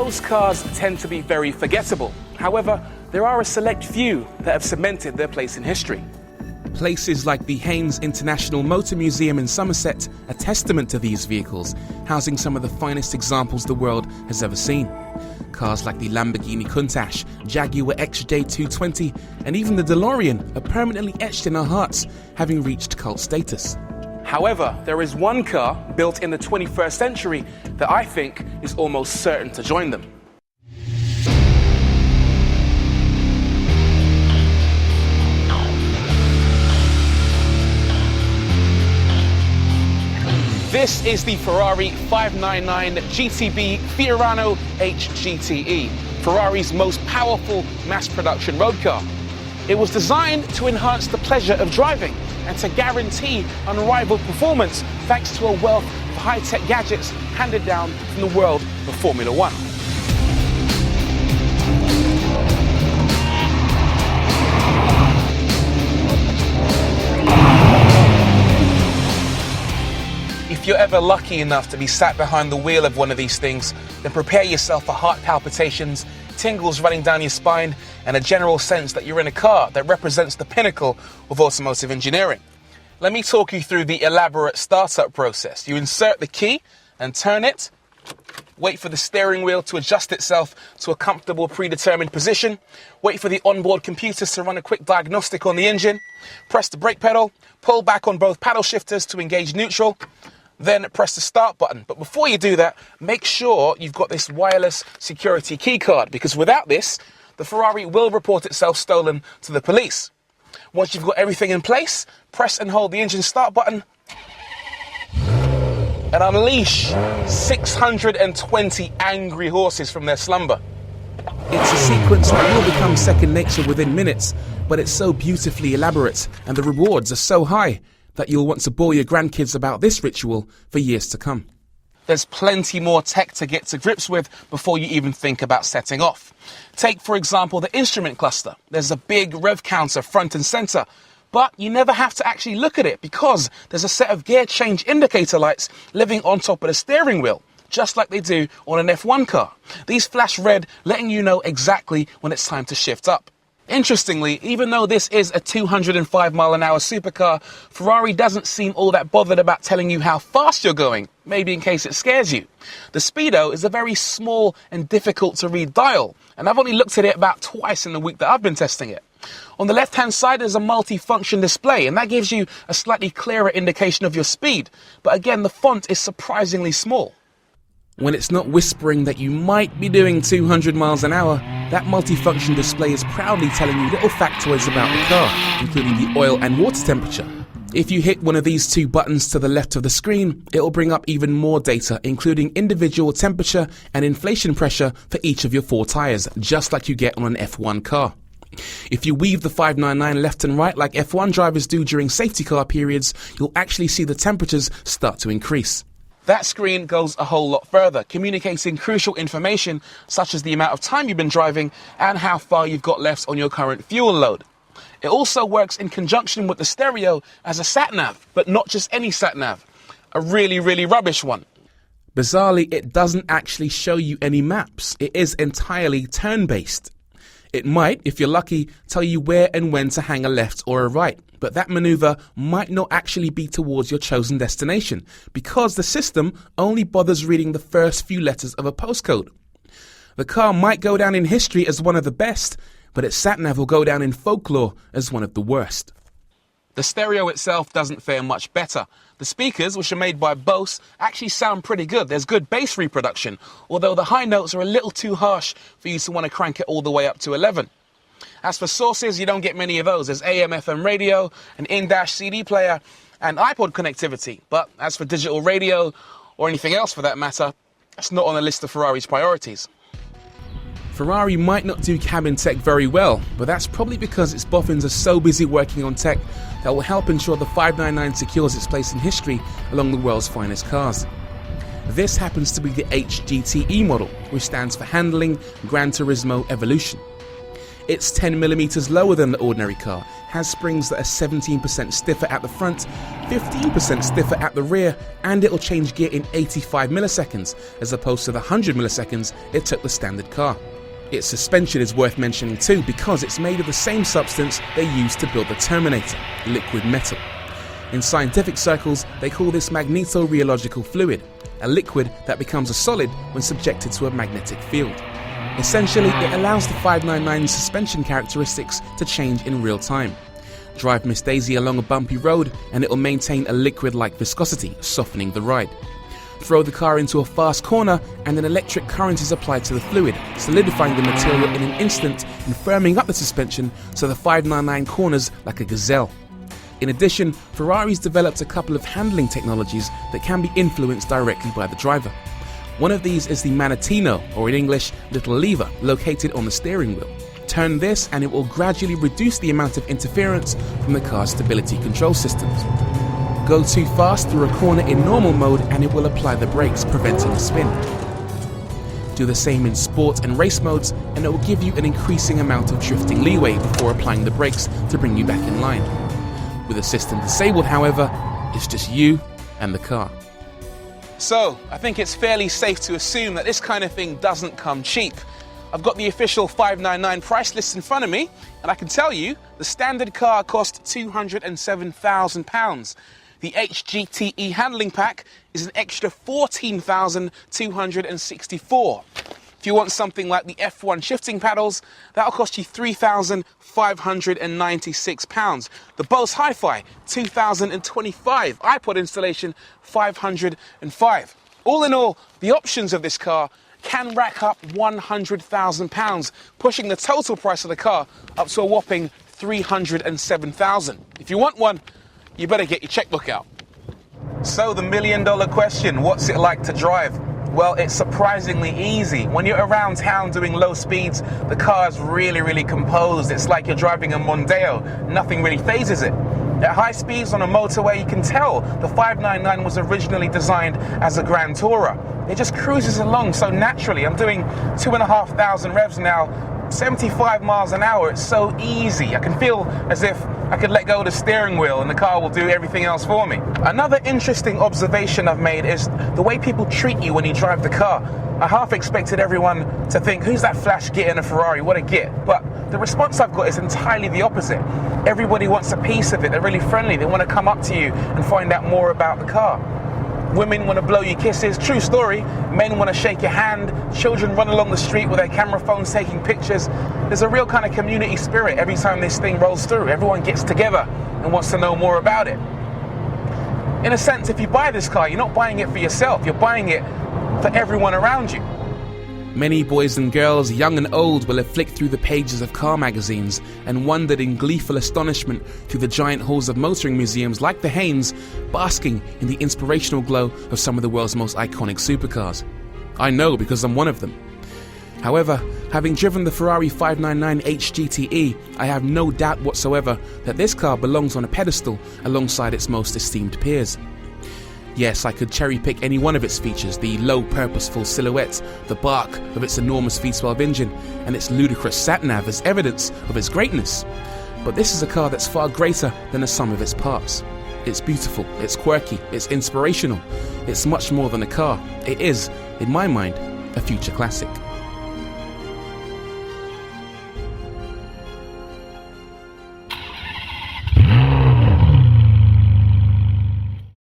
Most cars tend to be very forgettable. However, there are a select few that have cemented their place in history. Places like the Haynes International Motor Museum in Somerset are testament to these vehicles, housing some of the finest examples the world has ever seen. Cars like the Lamborghini Countach, Jaguar XJ220, and even the DeLorean are permanently etched in our hearts, having reached cult status. However, there is one car built in the 21st century that I think is almost certain to join them. This is the Ferrari 599 GTB Fiorano HGTE, Ferrari's most powerful mass production road car. It was designed to enhance the pleasure of driving and to guarantee unrivaled performance thanks to a wealth of high-tech gadgets handed down from the world of Formula One. If you're ever lucky enough to be sat behind the wheel of one of these things, then prepare yourself for heart palpitations, tingles running down your spine, and a general sense that you're in a car that represents the pinnacle of automotive engineering. Let me talk you through the elaborate startup process. You insert the key and turn it, wait for the steering wheel to adjust itself to a comfortable predetermined position, wait for the onboard computers to run a quick diagnostic on the engine, press the brake pedal, pull back on both paddle shifters to engage neutral, then press the start button. But before you do that, make sure you've got this wireless security key card, because without this, the Ferrari will report itself stolen to the police. Once you've got everything in place, press and hold the engine start button and unleash 620 angry horses from their slumber. It's a sequence that will become second nature within minutes, but it's so beautifully elaborate and the rewards are so high that you'll want to bore your grandkids about this ritual for years to come. There's plenty more tech to get to grips with before you even think about setting off. Take, for example, the instrument cluster. There's a big rev counter front and center, but you never have to actually look at it because there's a set of gear change indicator lights living on top of the steering wheel, just like they do on an F1 car. These flash red, letting you know exactly when it's time to shift up. Interestingly, even though this is a 205-mile-an-hour supercar, Ferrari doesn't seem all that bothered about telling you how fast you're going, maybe in case it scares you. The speedo is a very small and difficult to read dial, and I've only looked at it about twice in the week that I've been testing it. On the left-hand side, there's a multi-function display, and that gives you a slightly clearer indication of your speed. But again, the font is surprisingly small. When it's not whispering that you might be doing 200 miles an hour, that multifunction display is proudly telling you little factoids about the car, including the oil and water temperature. If you hit one of these two buttons to the left of the screen, it'll bring up even more data, including individual temperature and inflation pressure for each of your 4 tyres, just like you get on an F1 car. If you weave the 599 left and right like F1 drivers do during safety car periods, you'll actually see the temperatures start to increase. That screen goes a whole lot further, communicating crucial information such as the amount of time you've been driving and how far you've got left on your current fuel load. It also works in conjunction with the stereo as a sat-nav, but not just any sat-nav, a really, really rubbish one. Bizarrely, it doesn't actually show you any maps. It is entirely turn-based. It might, if you're lucky, tell you where and when to hang a left or a right, but that maneuver might not actually be towards your chosen destination because the system only bothers reading the first few letters of a postcode. The car might go down in history as one of the best, but its sat-nav will go down in folklore as one of the worst. The stereo itself doesn't fare much better. The speakers, which are made by Bose, actually sound pretty good. There's good bass reproduction, although the high notes are a little too harsh for you to want to crank it all the way up to 11. As for sources, you don't get many of those. There's AM/FM radio, an in-dash CD player, and iPod connectivity. But as for digital radio, or anything else for that matter, it's not on the list of Ferrari's priorities. Ferrari might not do cabin tech very well, but that's probably because its boffins are so busy working on tech that will help ensure the 599 secures its place in history along the world's finest cars. This happens to be the HGTE model, which stands for Handling Gran Turismo Evolution. It's 10mm lower than the ordinary car, has springs that are 17% stiffer at the front, 15% stiffer at the rear, and it'll change gear in 85 milliseconds, as opposed to the 100 milliseconds it took the standard car. Its suspension is worth mentioning too, because it's made of the same substance they used to build the Terminator, liquid metal. In scientific circles, they call this magnetorheological fluid, a liquid that becomes a solid when subjected to a magnetic field. Essentially, it allows the 599's suspension characteristics to change in real time. Drive Miss Daisy along a bumpy road and it will maintain a liquid-like viscosity, softening the ride. Throw the car into a fast corner and an electric current is applied to the fluid, solidifying the material in an instant and firming up the suspension so the 599 corners like a gazelle. In addition, Ferrari's developed a couple of handling technologies that can be influenced directly by the driver. One of these is the Manettino, or in English, little lever, located on the steering wheel. Turn this and it will gradually reduce the amount of interference from the car's stability control systems. Go too fast through a corner in normal mode and it will apply the brakes, preventing a spin. Do the same in sport and race modes and it will give you an increasing amount of drifting leeway before applying the brakes to bring you back in line. With the system disabled, however, it's just you and the car. So, I think it's fairly safe to assume that this kind of thing doesn't come cheap. I've got the official 599 price list in front of me, and I can tell you the standard car cost £207,000. The HGTE handling pack is an extra £14,264. If you want something like the F1 shifting paddles, that'll cost you £3,596. The Bose Hi-Fi, £2,025. iPod installation, £505. All in all, the options of this car can rack up £100,000, pushing the total price of the car up to a whopping $307,000. If you want one, you better get your checkbook out. So the million-dollar question, what's it like to drive? Well, it's surprisingly easy. When you're around town doing low speeds, the car's really composed. It's like you're driving a Mondeo. Nothing really phases it. At high speeds on a motorway, you can tell the 599 was originally designed as a Grand Tourer. It just cruises along so naturally. I'm doing 2,500 revs now, 75 miles an hour. It's so easy. I can feel as if I could let go of the steering wheel and the car will do everything else for me. Another interesting observation I've made is the way people treat you when you drive the car. I half expected everyone to think, who's that flash git in a Ferrari? What a git. But the response I've got is entirely the opposite. Everybody wants a piece of it. They're really friendly. They want to come up to you and find out more about the car. Women want to blow you kisses, true story. Men want to shake your hand. Children run along the street with their camera phones taking pictures. There's a real kind of community spirit every time this thing rolls through. Everyone gets together and wants to know more about it. In a sense, if you buy this car, you're not buying it for yourself. You're buying it for everyone around you. Many boys and girls, young and old, will have flicked through the pages of car magazines and wandered in gleeful astonishment through the giant halls of motoring museums like the Haynes, basking in the inspirational glow of some of the world's most iconic supercars. I know because I'm one of them. However, having driven the Ferrari 599 HGTE, I have no doubt whatsoever that this car belongs on a pedestal alongside its most esteemed peers. Yes, I could cherry-pick any one of its features, the low purposeful silhouette, the bark of its enormous V12 engine, and its ludicrous sat-nav as evidence of its greatness. But this is a car that's far greater than the sum of its parts. It's beautiful, it's quirky, it's inspirational, it's much more than a car. It is, in my mind, a future classic.